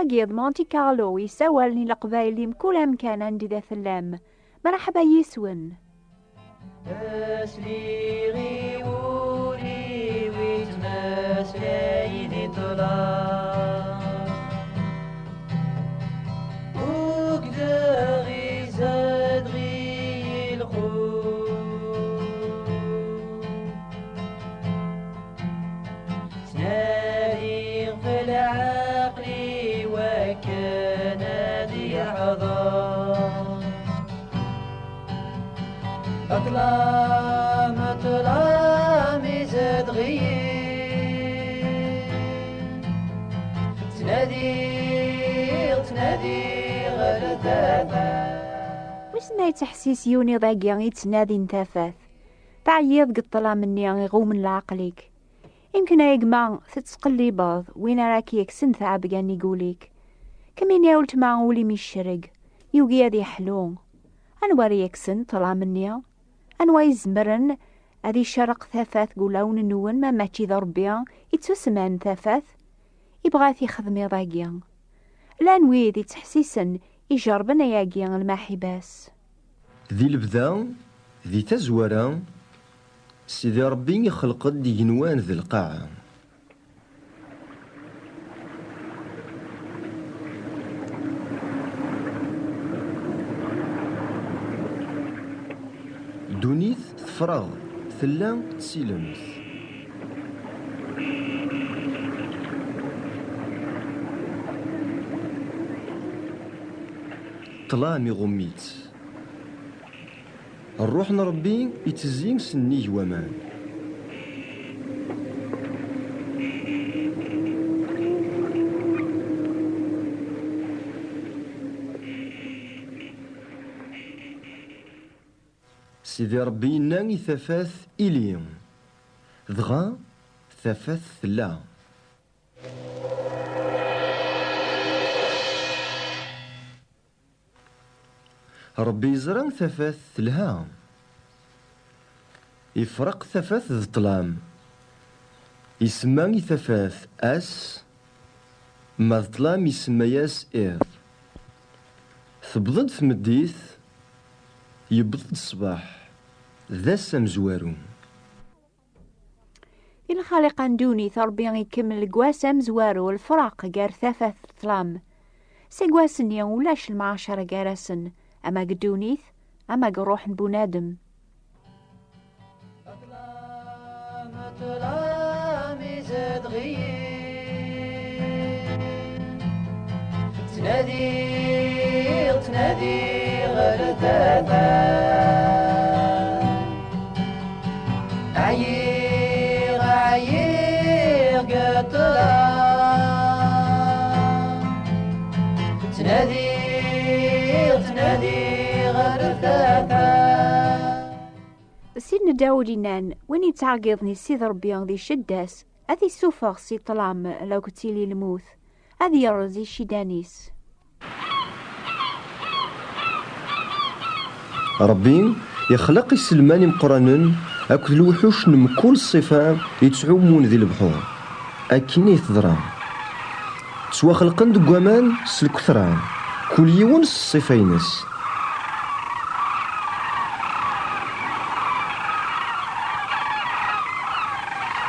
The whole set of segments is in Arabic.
واقيض مونتي كارلو يساولني القبايلي مكل مكان عندي ذا ثلام. مرحبا يسون. أسلي غيولي ويتمسلايني طلع وقدا غي زاد غي الخوف سنادي في العقل وكان ذي عظام أطلام يزاد غير تنادي غلتها. وسنا تحسيس يوني ضاقيا يتنادي نتافاث تعيض قطلا مني يغو من لعقليك. يمكن يجمع تتسقلي باض وين راكي يكسن ثعب كان يقوليك كمين ياولت مع ولي مش شرق يوقي هذي حلو أنوار يكسن طلع مني أنوا يزمرن هذي شرق ثافاث قولون النون ما ماتشي ذا ربيا يتسمعن ثافاث يبغاث يخدمي ضاقيا لانوي ذي تحسيسن يجربن ياقيا الماحباس. ذي البدا ذي تزورا سيدي ربي يخلق دينوان ذي القاعة. دونيث تفرغ ثلا تسيلمت طلامي غميت الروح نربي يتزين سنيه ومان. سيدي ربي ناني ثفاث إليم ضغا ثفاث لا ربي يزرع ثفاث لها يفرق ثفاث ذ طلام يسمى ثفاث أس ما ظلام يسمى ياس إيض ثبضد ثمديث يبضد الصباح ذا السمزوارون. الخالق عندوني ثربي يكمل قواسم زوارو الفراق قار ثافث ظلام سيقواسن يا ولاش المعاشرة قارسن أما قدونيث أما قروح بنادم. أطلام يزاد غير تنادي غلتها عيير قطلا تنادي غلتها. سيدنا داودي نان وين يتعقضني سيد ربي ذي شداس أذي سوفغ سي طلام لو كتيلي الموت أذي يرزي شيدانيس. ربي يخلق السلمان مقرنن أكد الوحوش من كل الصفة يتعومون ذي البحور أكين يتضران سوا خلقن دقوامان سلكثران كل يون الصفينس.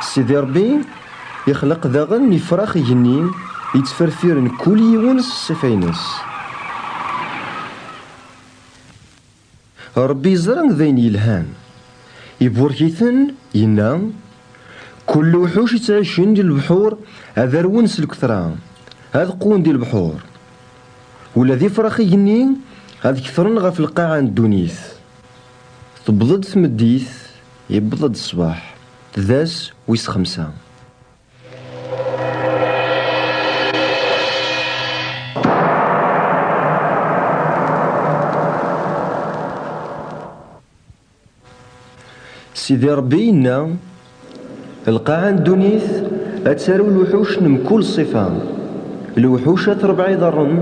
سيدي ربي يخلق ذاغن يفراخ يجنين يتفرفيرن كل يون الصفينس. ربي يزرع ذين يلهان يبوركيثن ينام كل وحوش يتعيشن دي البحور هذا رون سلكثران هذا قون دي البحور والذي فراخ يجنين هذا كثرن غا في القاعة الدونيث تبضد ثمديث يبضد الصباح ذاس ويس خمسة. سيدي ربي إنا القاعة الدونيث أتسارو الوحوش من كل صفة الوحوش تربع يضرن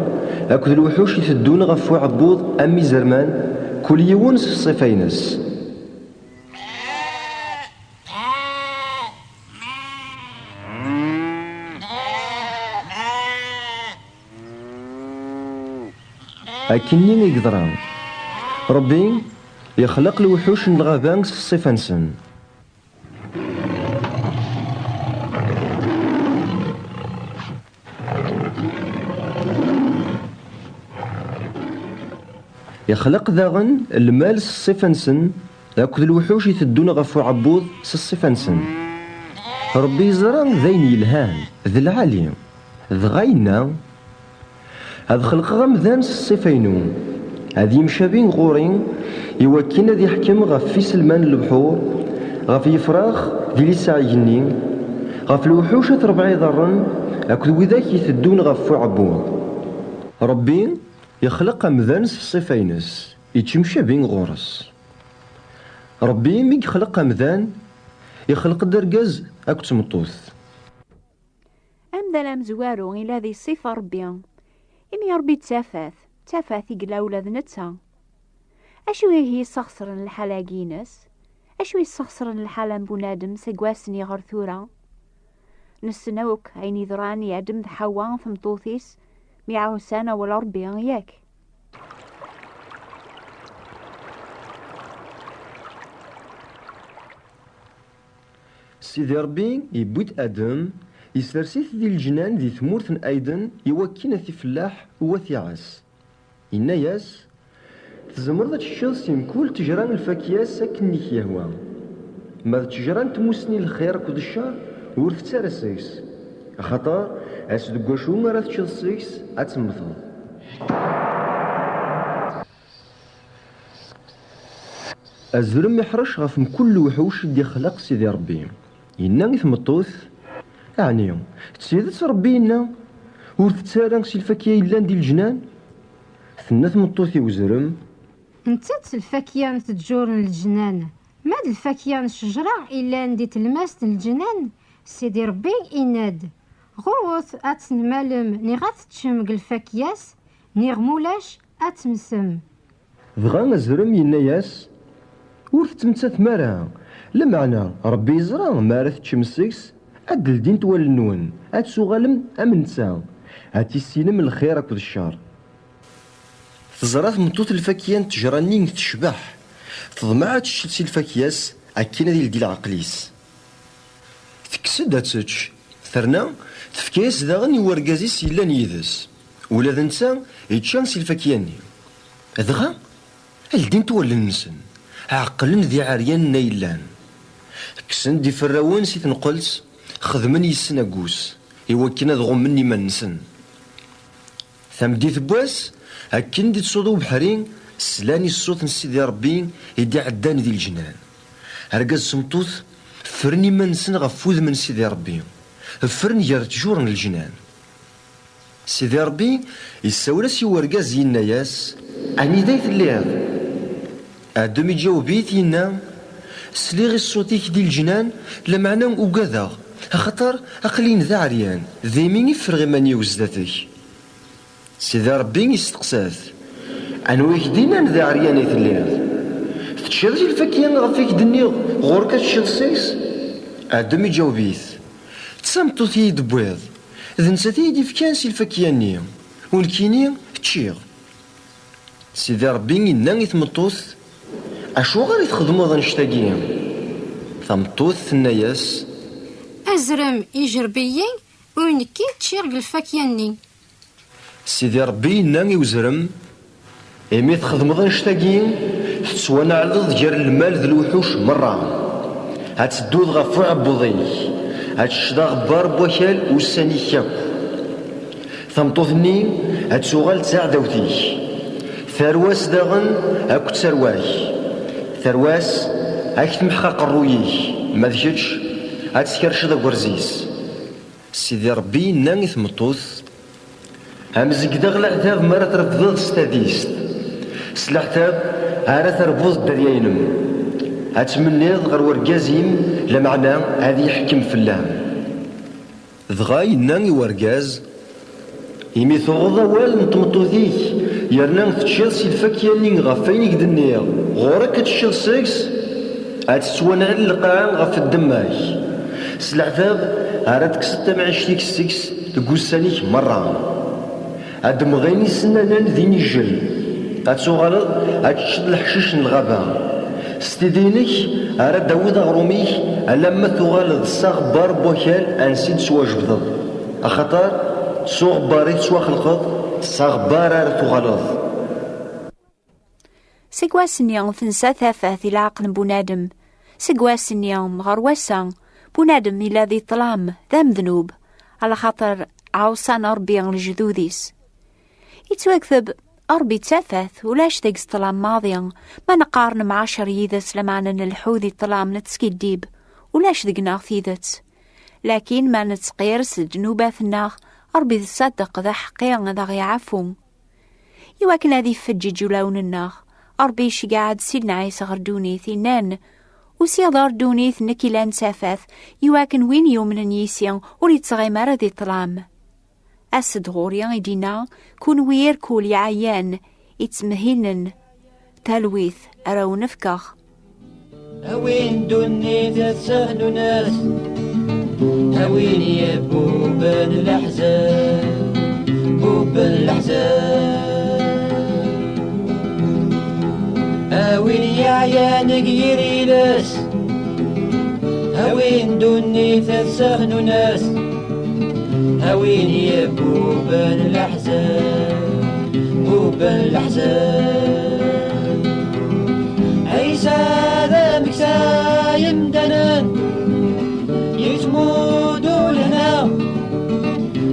أكد الوحوش يثدون غفو عبوض أمي زرمان كل يونس صفينس. أكني يقدران. ربي يخلق الوحوش من الغابة الصفة نسن. يخلق ذاغن المال الصفة نسن أكد الوحوش يثدون غفو عبوض الصفة نسن. ربي يزران ذين يلهان ذي العالي ذ غينا هذا خلق غمذان الصفينو هذا يمشى بين غورين يوكين ذي يحكم غف في سلمان البحور غف يفراخ ذي لسعيني غف الوحوش تربعي ضرن أكد وذاك يثدون غفو عبوض. ربي يخلق أمذان الصفينس يتمشى بين غورس. ربي مي يخلق أمذان يخلق درجاز أكد تمطوث. أمذان مزوارو إلى ذي الصفة ربي إمي ربي تافاث يقلا ولاد نتا. أشو هي يسخسرن الحلاقينس؟ أشو يسخسرن الحلم بنادم سقواسني غرثورة؟ نسنوك عيني ذراني يعدم ذحوان في مطوثيس 100 سنة ولا ربي ياك. سيدي ربي يبوت آدم يسرسيث ذي الجنان ذي ثمورث أيضا يوكينا في فلاح وثيعس. إنا ياس تزمرض تشيلس يمكول تجران الفاكياس أكنيك يهوى. ما تجران تموسني الخير كود الشر ورث تارسيس. خطر أسدق شو ما راه تشيلسيس أتمثل. أزرم يحرش غف كل وحوش اللي خلق سيدي ربي. إنا يثمطوث يعني تسيدت ربينا ورث تاران سي الفاكية إلا ندي الجنان ثنات مطوثي وزرم. نتات الفاكية تجور الجنان ما الفاكية الشجرة إلا ندي تلماس الجنان سيدي ربي إناد غوث أتنمالم نغاث تشمق الفاكياس نغمولاش أتمسم. بغا زرم يناياس ورث تمتات مارا لمعنى ربي يزرع ما رث تشمسيكس أدل دين توال النون أتسوغالم أمنسا أتيسينم الخير أكد الشر. تزرات مطوط الفاكيان تجراني تشبح تضمع تشتسي الفاكياس أكينا ديال دي العقليس تكسد هاتسج ثرنا تفكيس داغن يورقازيس يلان يدس ولا ذنسا يتشانسي الفاكياني أدغا الدين توال النسن عقلن ذي عريان نيلان كسن دي فراون سي تنقلس خدمني السناقوس يوكينا دغم مني ما نسن ثمدي ثبواس هكين دي تصودو بحرين سلاني الصوت نسيدي ربي يدي عداني دي الجنان هرقاز سمطوث فرني ما نسن غفوذ من سيدي ربي فرني جار تجور الجنان سيدي ربي يساولاس يورقاز يناياس أني دايت الليل آدم يجاوبيت ينا سليغي الصوتيك دي الجنان لمعنى وقاذا خطر أقلين ذا عريان ذي مين يفرغ ماني وزداتك سيدي ربي يستقساث أنويك دينا ذا عريان يثليل تشيلسي الفاكيان غفيك دنيغ غورك تشيلسيس آدم يجاوبيت تسامتو ثيد بويض ذنسا ثيدي فكانسي الفاكياني والكيني تشيغ سيدي ربي ينا يثمطوث أشو غير يتخدمو ذا نشتاقيا ثمطوث ثناياس أزرم يجربيي ونكي تشيرق الفاكياني سيدي ربي ينا يوزرم إمي تخدمو ذا نشتاقيا تسوانا على ضجر المال ذا الوحوش مرة هتدوذ غفو عبوضيك هتشدا غبار بوكال وساني كاكو ثمطوثني هتسوغال تاع داوتيك ثرواس داغن هاكو تسرواك ثرواس هاك تمحقق الرويك ما ذكتش هتسكرش دا قرزيس سيدي ربي ناني ثمطوث همزك داغل عتاب مرة ترفض ستاديست سلاحتاب هارا تربوز درياينم هتمنيض غير ورقازيم لمعنى هذه يحكم في اللام ضغاي ناني ورقاز يمي ثغض وال نطمطوثيك يرنا تشيلسي الفاكياني غفينيك دنيا غورك تشيلسيكس هتسوانا على القاعة غف الدماك سلعتاب هاراتك 26 6 تقوسانيك مرة هاد مغيني سنانان ذي نجل أتسوغالض أتشد الحشيش الغابة ستدينك أراد داود غروميك ألما تغالض الصغبار بوكال أنسيد سوا جبضض أخطر صغباري سوا خلقض الصغبار أراد تغالض. سيكواسني تنسى ثافاث إلى عقل بنادم، سيكواسني مغروسا بنادم إلى ذي طلام ذا مذنوب على خاطر عوصان ربي الجذوذيس يتواكثب أربي تافاث ولاش ذاك طلام ماضيا ما نقارن مع شريدت لمعنا الحوذي طلام نتسكي الديب ولاش ذقنا ثيدت لكن ما نتسقيرس جنوباثنا أربي تصدق ذا حقيا ذا غيعفو يواكن هذه فجج لون الناغ أربي شي قاعد سيدنا عيسى غردوني ثنان وسيضار دونيث نكيلان سافاث يواكن وين يوم نيسيان وريت صغيمارة ذي طلام أسد غوريان يدينا كون وير كول يعيان يتمهينن تلويث أراو نفكخ هوين دونيث السهل ناس هوين يا بوبان الأحزان بوبان الأحزان هاوين يا عيانك يريلاس هاوين دوني تسهن ناس هاوين يا بوبان الأحزان بوبان الأحزان عيسى ذا مكسا يمدنان يتمودوا لنا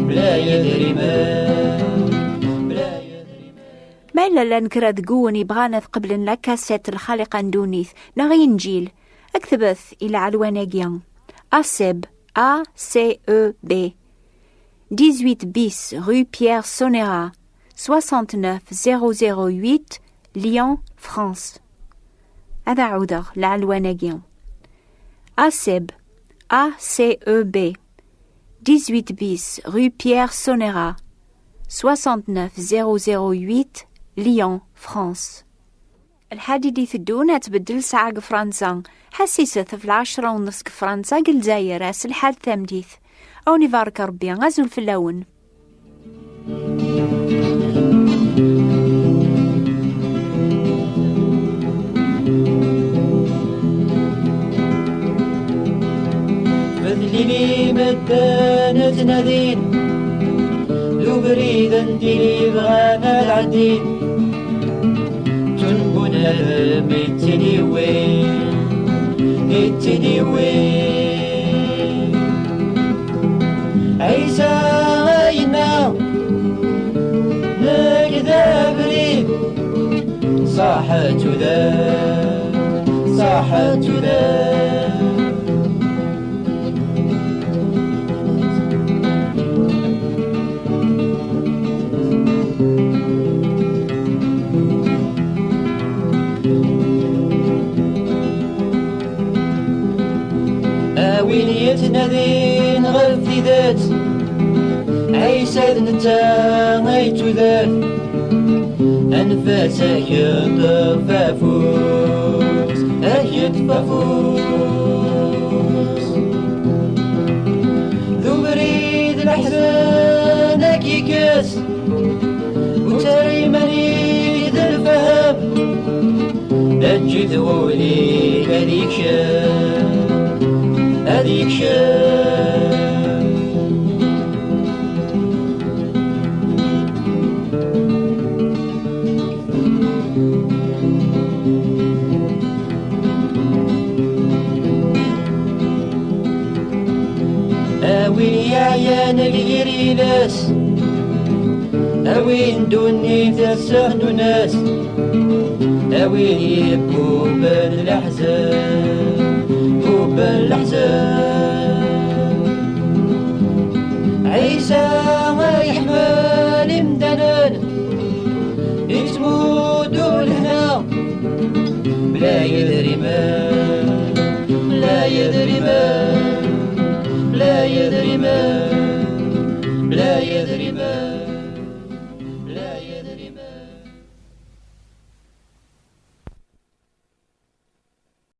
بلا يدري ما إلا لنكرا ذقوني بغانا قبل لكاسات الخالقة ندونيث نغي نجيل أكتبث إلى علواناقيا أسب A-C-E-B 18 bis rue Pierre Sonera 69008 Lyon France. هذا عودة لعلواناقيا أسب A-C-E-B 18 bis rue Pierre Sonera 69008 ليون فرانس. الحادي دي ثدون تبدل ساعة فرنسا حسيسة في 10:30 فرنسا قل زاير راس الحال ثامديث أو نفارك ربي غازول في اللون. بذلي مدانة نادين لو بريد انتي بغانا العدين تنبنا ميتني وين ميتني وين عيسى غاينا نكذا بريد صاحت ذا صاحت ذا نادين غفي ذات عيسى نتا غيت ذات أنفاسك يطفافوس يطفافوس ذو بريد الأحزان كيكاس وتريمني ذا الفهم أجذولي هذيك هذيك أوين يا عيان اليريلاس أوين دوني تسهن ناس أوين يبوب الأحزان بوب الأحزان عيسى ما يحمل مدنان يتمودوا لهنا بلا يدري